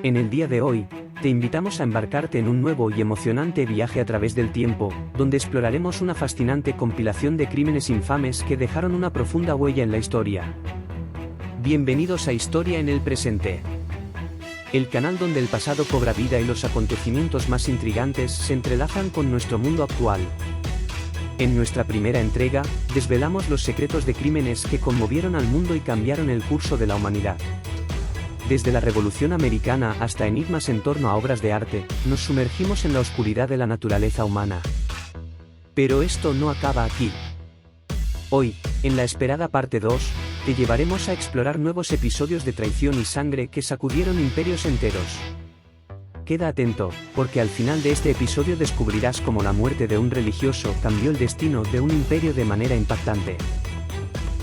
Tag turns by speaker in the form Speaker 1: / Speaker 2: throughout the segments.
Speaker 1: En el día de hoy, te invitamos a embarcarte en un nuevo y emocionante viaje a través del tiempo, donde exploraremos una fascinante compilación de crímenes infames que dejaron una profunda huella en la historia. Bienvenidos a Historia en el Presente. El canal donde el pasado cobra vida y los acontecimientos más intrigantes se entrelazan con nuestro mundo actual. En nuestra primera entrega, desvelamos los secretos de crímenes que conmovieron al mundo y cambiaron el curso de la humanidad. Desde la Revolución Americana hasta enigmas en torno a obras de arte, nos sumergimos en la oscuridad de la naturaleza humana. Pero esto no acaba aquí. Hoy, en la esperada parte 2, te llevaremos a explorar nuevos episodios de traición y sangre que sacudieron imperios enteros. Queda atento, porque al final de este episodio descubrirás cómo la muerte de un religioso cambió el destino de un imperio de manera impactante.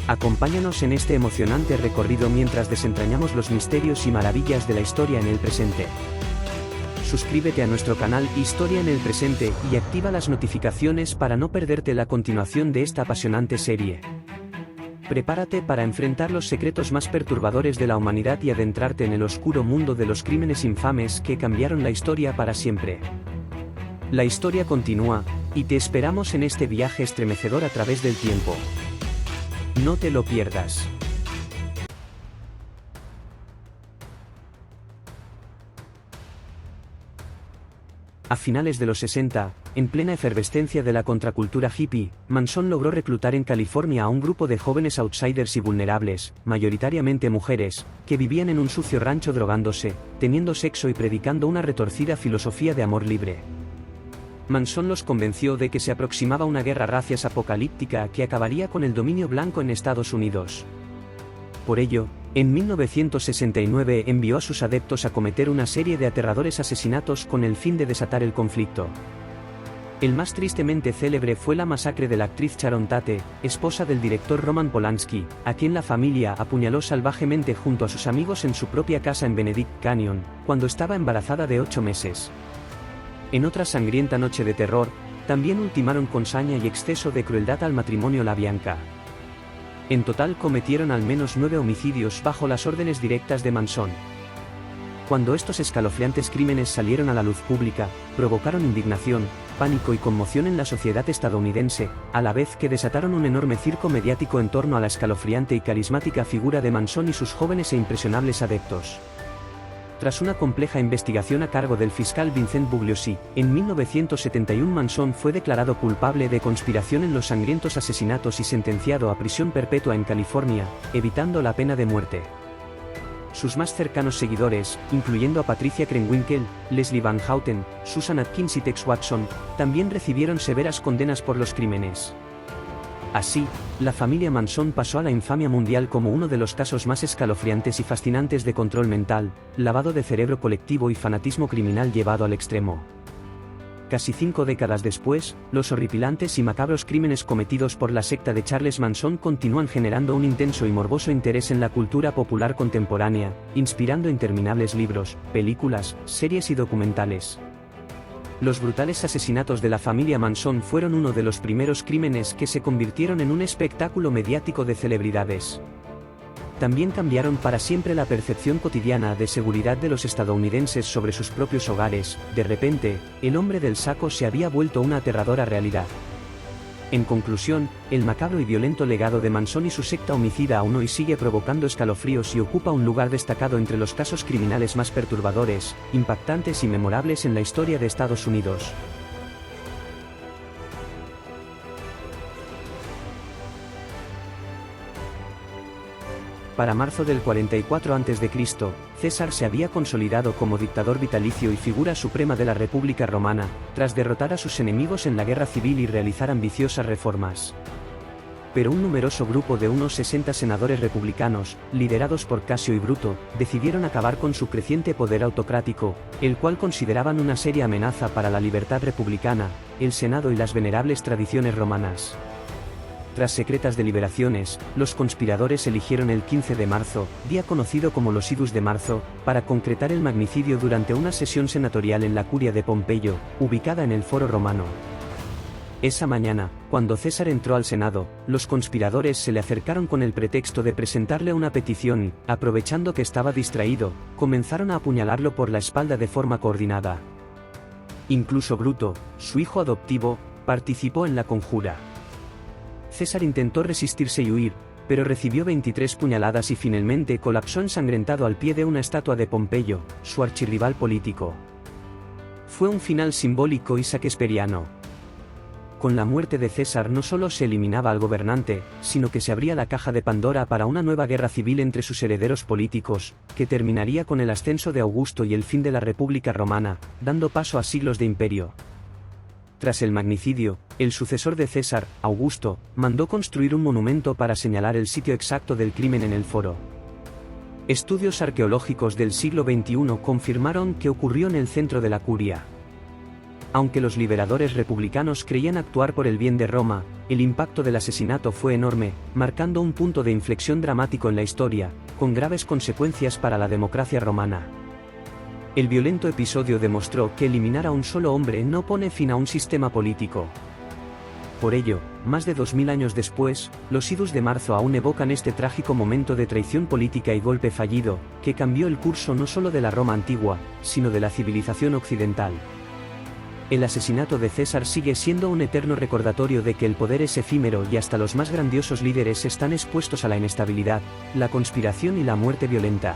Speaker 1: Acompáñanos en este emocionante recorrido mientras desentrañamos los misterios y maravillas de la historia en el presente. Suscríbete a nuestro canal Historia en el Presente y activa las notificaciones para no perderte la continuación de esta apasionante serie. Prepárate para enfrentar los secretos más perturbadores de la humanidad y adentrarte en el oscuro mundo de los crímenes infames que cambiaron la historia para siempre. La historia continúa, y te esperamos en este viaje estremecedor a través del tiempo. No te lo pierdas. A finales de los 60, en plena efervescencia de la contracultura hippie, Manson logró reclutar en California a un grupo de jóvenes outsiders y vulnerables, mayoritariamente mujeres, que vivían en un sucio rancho drogándose, teniendo sexo y predicando una retorcida filosofía de amor libre. Manson los convenció de que se aproximaba una guerra racias apocalíptica que acabaría con el dominio blanco en Estados Unidos. Por ello, en 1969 envió a sus adeptos a cometer una serie de aterradores asesinatos con el fin de desatar el conflicto. El más tristemente célebre fue la masacre de la actriz Sharon Tate, esposa del director Roman Polanski, a quien la familia apuñaló salvajemente junto a sus amigos en su propia casa en Benedict Canyon, cuando estaba embarazada de 8 meses. En otra sangrienta noche de terror, también ultimaron con saña y exceso de crueldad al matrimonio LaBianca. En total cometieron al menos 9 homicidios bajo las órdenes directas de Manson. Cuando estos escalofriantes crímenes salieron a la luz pública, provocaron indignación, pánico y conmoción en la sociedad estadounidense, a la vez que desataron un enorme circo mediático en torno a la escalofriante y carismática figura de Manson y sus jóvenes e impresionables adeptos. Tras una compleja investigación a cargo del fiscal Vincent Bugliosi, en 1971 Manson fue declarado culpable de conspiración en los sangrientos asesinatos y sentenciado a prisión perpetua en California, evitando la pena de muerte. Sus más cercanos seguidores, incluyendo a Patricia Krenwinkel, Leslie Van Houten, Susan Atkins y Tex Watson, también recibieron severas condenas por los crímenes. Así, la familia Manson pasó a la infamia mundial como uno de los casos más escalofriantes y fascinantes de control mental, lavado de cerebro colectivo y fanatismo criminal llevado al extremo. Casi 5 décadas después, los horripilantes y macabros crímenes cometidos por la secta de Charles Manson continúan generando un intenso y morboso interés en la cultura popular contemporánea, inspirando interminables libros, películas, series y documentales. Los brutales asesinatos de la familia Manson fueron uno de los primeros crímenes que se convirtieron en un espectáculo mediático de celebridades. También cambiaron para siempre la percepción cotidiana de seguridad de los estadounidenses sobre sus propios hogares. De repente, el hombre del saco se había vuelto una aterradora realidad. En conclusión, el macabro y violento legado de Manson y su secta homicida aún hoy sigue provocando escalofríos y ocupa un lugar destacado entre los casos criminales más perturbadores, impactantes y memorables en la historia de Estados Unidos. Para marzo del 44 a.C., César se había consolidado como dictador vitalicio y figura suprema de la República Romana, tras derrotar a sus enemigos en la guerra civil y realizar ambiciosas reformas. Pero un numeroso grupo de unos 60 senadores republicanos, liderados por Casio y Bruto, decidieron acabar con su creciente poder autocrático, el cual consideraban una seria amenaza para la libertad republicana, el Senado y las venerables tradiciones romanas. Tras secretas deliberaciones, los conspiradores eligieron el 15 de marzo, día conocido como los Idus de marzo, para concretar el magnicidio durante una sesión senatorial en la Curia de Pompeyo, ubicada en el Foro Romano. Esa mañana, cuando César entró al Senado, los conspiradores se le acercaron con el pretexto de presentarle una petición y, aprovechando que estaba distraído, comenzaron a apuñalarlo por la espalda de forma coordinada. Incluso Bruto, su hijo adoptivo, participó en la conjura. César intentó resistirse y huir, pero recibió 23 puñaladas y finalmente colapsó ensangrentado al pie de una estatua de Pompeyo, su archirrival político. Fue un final simbólico y shakespeariano. Con la muerte de César no solo se eliminaba al gobernante, sino que se abría la caja de Pandora para una nueva guerra civil entre sus herederos políticos, que terminaría con el ascenso de Augusto y el fin de la República Romana, dando paso a siglos de imperio. Tras el magnicidio, el sucesor de César, Augusto, mandó construir un monumento para señalar el sitio exacto del crimen en el foro. Estudios arqueológicos del siglo XXI confirmaron que ocurrió en el centro de la curia. Aunque los liberadores republicanos creían actuar por el bien de Roma, el impacto del asesinato fue enorme, marcando un punto de inflexión dramático en la historia, con graves consecuencias para la democracia romana. El violento episodio demostró que eliminar a un solo hombre no pone fin a un sistema político. Por ello, más de 2000 años después, los idus de marzo aún evocan este trágico momento de traición política y golpe fallido, que cambió el curso no solo de la Roma antigua, sino de la civilización occidental. El asesinato de César sigue siendo un eterno recordatorio de que el poder es efímero y hasta los más grandiosos líderes están expuestos a la inestabilidad, la conspiración y la muerte violenta.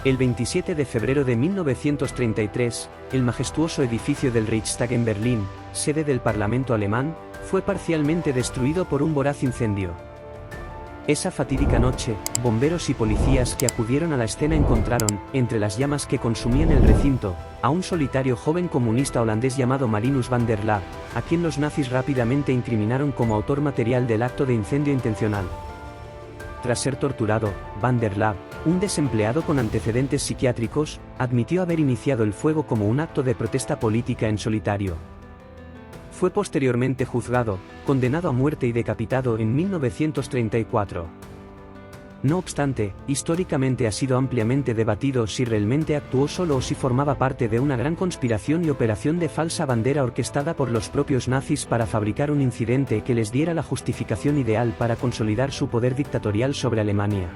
Speaker 1: El 27 de febrero de 1933, el majestuoso edificio del Reichstag en Berlín, sede del Parlamento alemán, fue parcialmente destruido por un voraz incendio. Esa fatídica noche, bomberos y policías que acudieron a la escena encontraron, entre las llamas que consumían el recinto, a un solitario joven comunista holandés llamado Marinus van der Laar, a quien los nazis rápidamente incriminaron como autor material del acto de incendio intencional. Tras ser torturado, van der Laar, un desempleado con antecedentes psiquiátricos, admitió haber iniciado el fuego como un acto de protesta política en solitario. Fue posteriormente juzgado, condenado a muerte y decapitado en 1934. No obstante, históricamente ha sido ampliamente debatido si realmente actuó solo o si formaba parte de una gran conspiración y operación de falsa bandera orquestada por los propios nazis para fabricar un incidente que les diera la justificación ideal para consolidar su poder dictatorial sobre Alemania.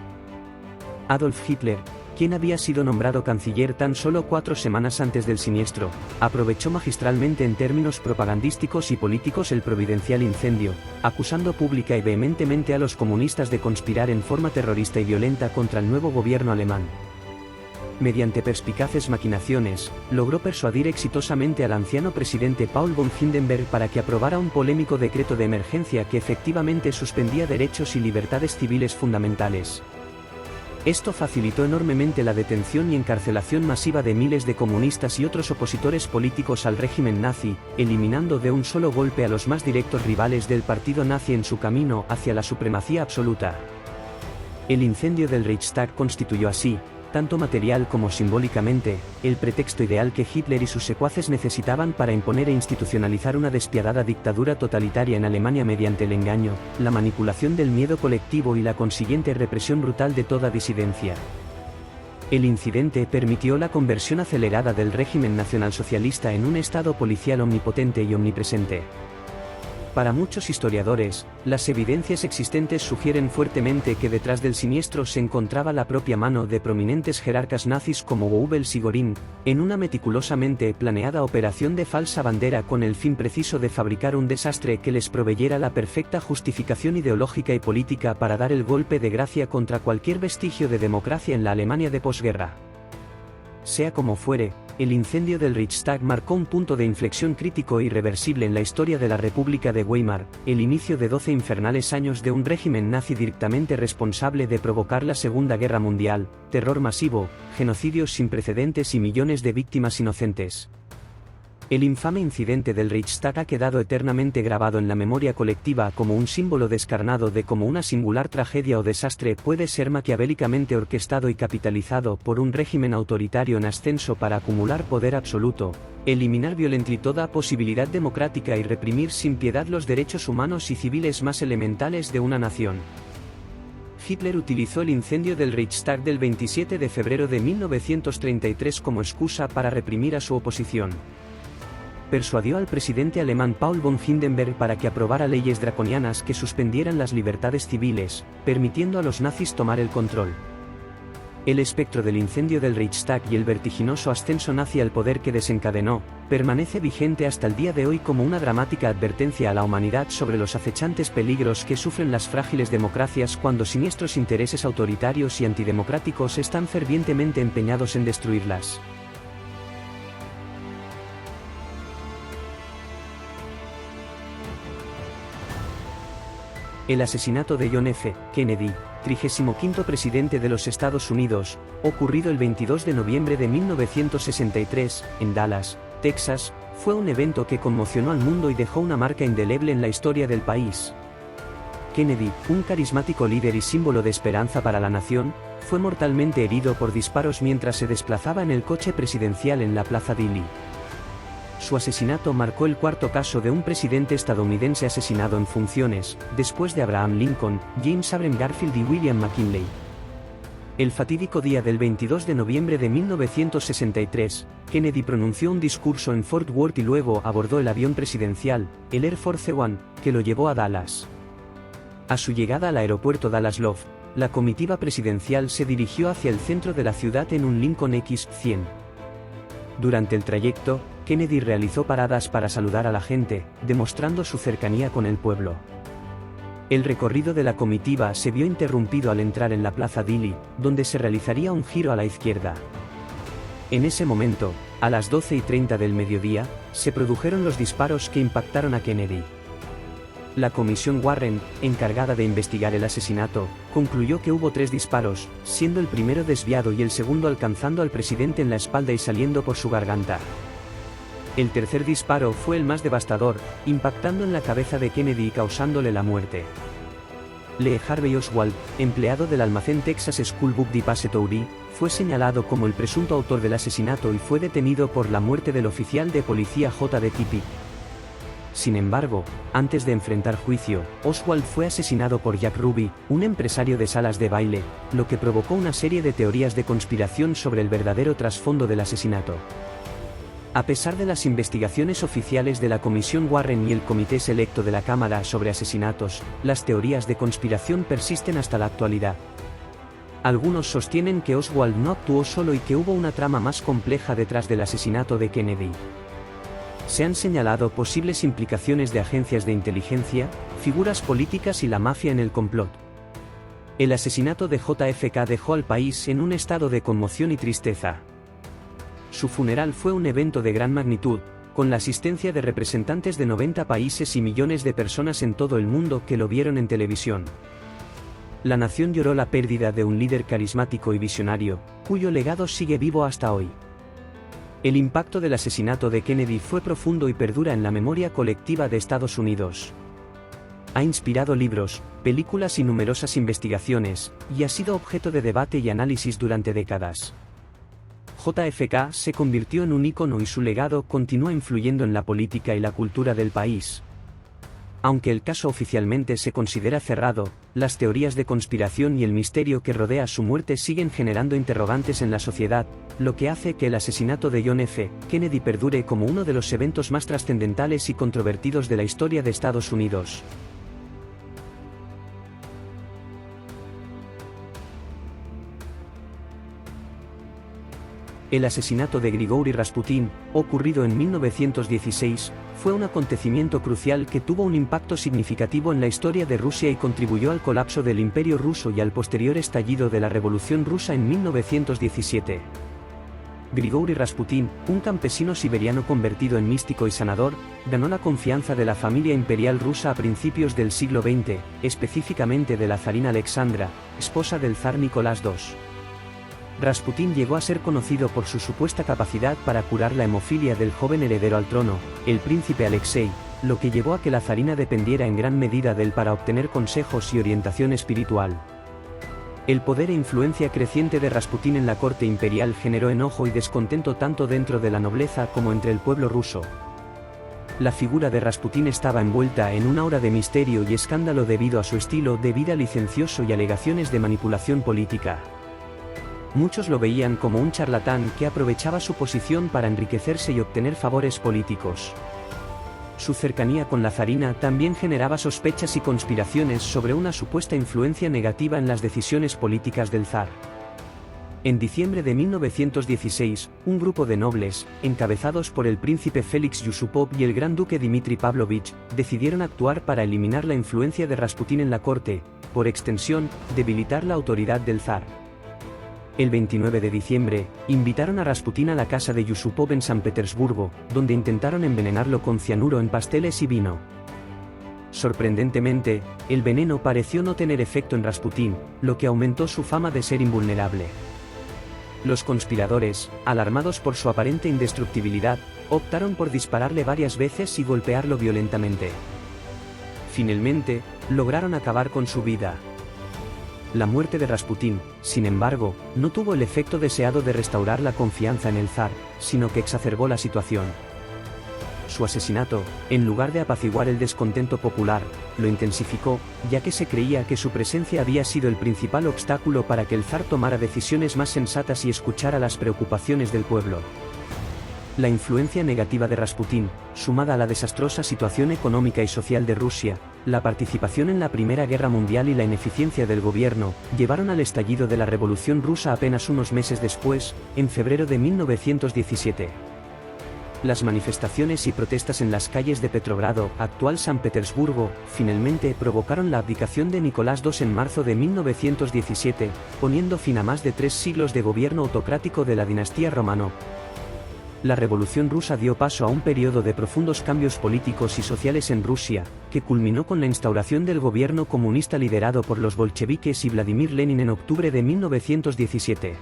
Speaker 1: Adolf Hitler, quien había sido nombrado canciller tan solo 4 semanas antes del siniestro, aprovechó magistralmente en términos propagandísticos y políticos el providencial incendio, acusando pública y vehementemente a los comunistas de conspirar en forma terrorista y violenta contra el nuevo gobierno alemán. Mediante perspicaces maquinaciones, logró persuadir exitosamente al anciano presidente Paul von Hindenburg para que aprobara un polémico decreto de emergencia que efectivamente suspendía derechos y libertades civiles fundamentales. Esto facilitó enormemente la detención y encarcelación masiva de miles de comunistas y otros opositores políticos al régimen nazi, eliminando de un solo golpe a los más directos rivales del partido nazi en su camino hacia la supremacía absoluta. El incendio del Reichstag constituyó así, tanto material como simbólicamente, el pretexto ideal que Hitler y sus secuaces necesitaban para imponer e institucionalizar una despiadada dictadura totalitaria en Alemania mediante el engaño, la manipulación del miedo colectivo y la consiguiente represión brutal de toda disidencia. El incidente permitió la conversión acelerada del régimen nacionalsocialista en un estado policial omnipotente y omnipresente. Para muchos historiadores, las evidencias existentes sugieren fuertemente que detrás del siniestro se encontraba la propia mano de prominentes jerarcas nazis como Goebbels y Göring, en una meticulosamente planeada operación de falsa bandera con el fin preciso de fabricar un desastre que les proveyera la perfecta justificación ideológica y política para dar el golpe de gracia contra cualquier vestigio de democracia en la Alemania de posguerra. Sea como fuere, el incendio del Reichstag marcó un punto de inflexión crítico e irreversible en la historia de la República de Weimar, el inicio de 12 infernales años de un régimen nazi directamente responsable de provocar la Segunda Guerra Mundial, terror masivo, genocidios sin precedentes y millones de víctimas inocentes. El infame incidente del Reichstag ha quedado eternamente grabado en la memoria colectiva como un símbolo descarnado de cómo una singular tragedia o desastre puede ser maquiavélicamente orquestado y capitalizado por un régimen autoritario en ascenso para acumular poder absoluto, eliminar violentamente toda posibilidad democrática y reprimir sin piedad los derechos humanos y civiles más elementales de una nación. Hitler utilizó el incendio del Reichstag del 27 de febrero de 1933 como excusa para reprimir a su oposición. Persuadió al presidente alemán Paul von Hindenburg para que aprobara leyes draconianas que suspendieran las libertades civiles, permitiendo a los nazis tomar el control. El espectro del incendio del Reichstag y el vertiginoso ascenso nazi al poder que desencadenó, permanece vigente hasta el día de hoy como una dramática advertencia a la humanidad sobre los acechantes peligros que sufren las frágiles democracias cuando siniestros intereses autoritarios y antidemocráticos están fervientemente empeñados en destruirlas. El asesinato de John F. Kennedy, 35º presidente de los Estados Unidos, ocurrido el 22 de noviembre de 1963, en Dallas, Texas, fue un evento que conmocionó al mundo y dejó una marca indeleble en la historia del país. Kennedy, un carismático líder y símbolo de esperanza para la nación, fue mortalmente herido por disparos mientras se desplazaba en el coche presidencial en la Plaza Dilley. Su asesinato marcó el cuarto caso de un presidente estadounidense asesinado en funciones, después de Abraham Lincoln, James Abram Garfield y William McKinley. El fatídico día del 22 de noviembre de 1963, Kennedy pronunció un discurso en Fort Worth y luego abordó el avión presidencial, el Air Force One, que lo llevó a Dallas. A su llegada al aeropuerto Dallas Love, la comitiva presidencial se dirigió hacia el centro de la ciudad en un Lincoln X-100. Durante el trayecto, Kennedy realizó paradas para saludar a la gente, demostrando su cercanía con el pueblo. El recorrido de la comitiva se vio interrumpido al entrar en la Plaza Dilley, donde se realizaría un giro a la izquierda. En ese momento, a las 12:30 del mediodía, se produjeron los disparos que impactaron a Kennedy. La comisión Warren, encargada de investigar el asesinato, concluyó que hubo 3 disparos, siendo el primero desviado y el segundo alcanzando al presidente en la espalda y saliendo por su garganta. El tercer disparo fue el más devastador, impactando en la cabeza de Kennedy y causándole la muerte. Lee Harvey Oswald, empleado del almacén Texas School Book Depository, fue señalado como el presunto autor del asesinato y fue detenido por la muerte del oficial de policía J.D. Tippit. Sin embargo, antes de enfrentar juicio, Oswald fue asesinado por Jack Ruby, un empresario de salas de baile, lo que provocó una serie de teorías de conspiración sobre el verdadero trasfondo del asesinato. A pesar de las investigaciones oficiales de la Comisión Warren y el Comité Selecto de la Cámara sobre asesinatos, las teorías de conspiración persisten hasta la actualidad. Algunos sostienen que Oswald no actuó solo y que hubo una trama más compleja detrás del asesinato de Kennedy. Se han señalado posibles implicaciones de agencias de inteligencia, figuras políticas y la mafia en el complot. El asesinato de JFK dejó al país en un estado de conmoción y tristeza. Su funeral fue un evento de gran magnitud, con la asistencia de representantes de 90 países y millones de personas en todo el mundo que lo vieron en televisión. La nación lloró la pérdida de un líder carismático y visionario, cuyo legado sigue vivo hasta hoy. El impacto del asesinato de Kennedy fue profundo y perdura en la memoria colectiva de Estados Unidos. Ha inspirado libros, películas y numerosas investigaciones, y ha sido objeto de debate y análisis durante décadas. JFK se convirtió en un ícono y su legado continúa influyendo en la política y la cultura del país. Aunque el caso oficialmente se considera cerrado, las teorías de conspiración y el misterio que rodea su muerte siguen generando interrogantes en la sociedad, lo que hace que el asesinato de John F. Kennedy perdure como uno de los eventos más trascendentales y controvertidos de la historia de Estados Unidos. El asesinato de Grigori Rasputin, ocurrido en 1916, fue un acontecimiento crucial que tuvo un impacto significativo en la historia de Rusia y contribuyó al colapso del Imperio ruso y al posterior estallido de la Revolución rusa en 1917. Grigori Rasputin, un campesino siberiano convertido en místico y sanador, ganó la confianza de la familia imperial rusa a principios del siglo XX, específicamente de la zarina Alexandra, esposa del zar Nicolás II. Rasputin llegó a ser conocido por su supuesta capacidad para curar la hemofilia del joven heredero al trono, el príncipe Alexei, lo que llevó a que la zarina dependiera en gran medida de él para obtener consejos y orientación espiritual. El poder e influencia creciente de Rasputin en la corte imperial generó enojo y descontento tanto dentro de la nobleza como entre el pueblo ruso. La figura de Rasputín estaba envuelta en una aura de misterio y escándalo debido a su estilo de vida licencioso y alegaciones de manipulación política. Muchos lo veían como un charlatán que aprovechaba su posición para enriquecerse y obtener favores políticos. Su cercanía con la zarina también generaba sospechas y conspiraciones sobre una supuesta influencia negativa en las decisiones políticas del zar. En diciembre de 1916, un grupo de nobles, encabezados por el príncipe Félix Yusupov y el gran duque Dmitri Pavlovich, decidieron actuar para eliminar la influencia de Rasputín en la corte, por extensión, debilitar la autoridad del zar. El 29 de diciembre, invitaron a Rasputín a la casa de Yusupov en San Petersburgo, donde intentaron envenenarlo con cianuro en pasteles y vino. Sorprendentemente, el veneno pareció no tener efecto en Rasputín, lo que aumentó su fama de ser invulnerable. Los conspiradores, alarmados por su aparente indestructibilidad, optaron por dispararle varias veces y golpearlo violentamente. Finalmente, lograron acabar con su vida. La muerte de Rasputín, sin embargo, no tuvo el efecto deseado de restaurar la confianza en el zar, sino que exacerbó la situación. Su asesinato, en lugar de apaciguar el descontento popular, lo intensificó, ya que se creía que su presencia había sido el principal obstáculo para que el zar tomara decisiones más sensatas y escuchara las preocupaciones del pueblo. La influencia negativa de Rasputín, sumada a la desastrosa situación económica y social de Rusia, la participación en la Primera Guerra Mundial y la ineficiencia del gobierno, llevaron al estallido de la Revolución Rusa apenas unos meses después, en febrero de 1917. Las manifestaciones y protestas en las calles de Petrogrado, actual San Petersburgo, finalmente provocaron la abdicación de Nicolás II en marzo de 1917, poniendo fin a más de 3 siglos de gobierno autocrático de la dinastía Románov. La Revolución Rusa dio paso a un periodo de profundos cambios políticos y sociales en Rusia, que culminó con la instauración del gobierno comunista liderado por los bolcheviques y Vladimir Lenin en octubre de 1917.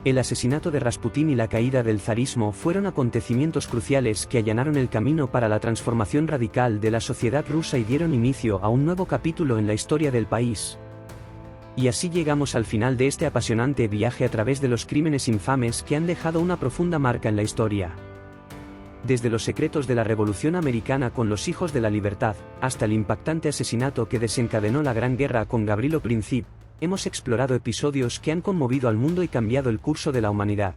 Speaker 1: El asesinato de Rasputín y la caída del zarismo fueron acontecimientos cruciales que allanaron el camino para la transformación radical de la sociedad rusa y dieron inicio a un nuevo capítulo en la historia del país. Y así llegamos al final de este apasionante viaje a través de los crímenes infames que han dejado una profunda marca en la historia. Desde los secretos de la Revolución Americana con los Hijos de la Libertad, hasta el impactante asesinato que desencadenó la Gran Guerra con Gavrilo Princip, hemos explorado episodios que han conmovido al mundo y cambiado el curso de la humanidad.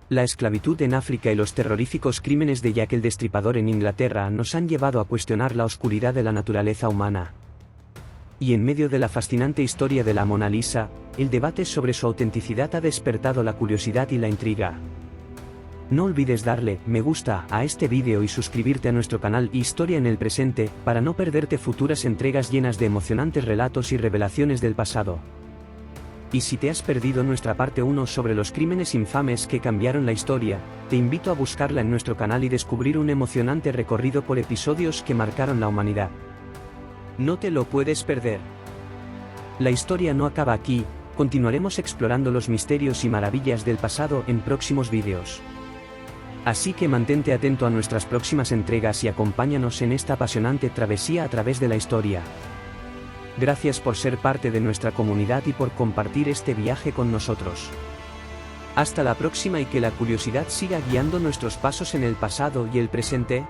Speaker 1: La esclavitud en África y los terroríficos crímenes de Jack el Destripador en Inglaterra nos han llevado a cuestionar la oscuridad de la naturaleza humana. Y en medio de la fascinante historia de la Mona Lisa, el debate sobre su autenticidad ha despertado la curiosidad y la intriga. No olvides darle me gusta a este vídeo y suscribirte a nuestro canal Historia en el Presente, para no perderte futuras entregas llenas de emocionantes relatos y revelaciones del pasado. Y si te has perdido nuestra parte 1 sobre los crímenes infames que cambiaron la historia, te invito a buscarla en nuestro canal y descubrir un emocionante recorrido por episodios que marcaron la humanidad. No te lo puedes perder. La historia no acaba aquí, continuaremos explorando los misterios y maravillas del pasado en próximos vídeos. Así que mantente atento a nuestras próximas entregas y acompáñanos en esta apasionante travesía a través de la historia. Gracias por ser parte de nuestra comunidad y por compartir este viaje con nosotros. Hasta la próxima y que la curiosidad siga guiando nuestros pasos en el pasado y el presente.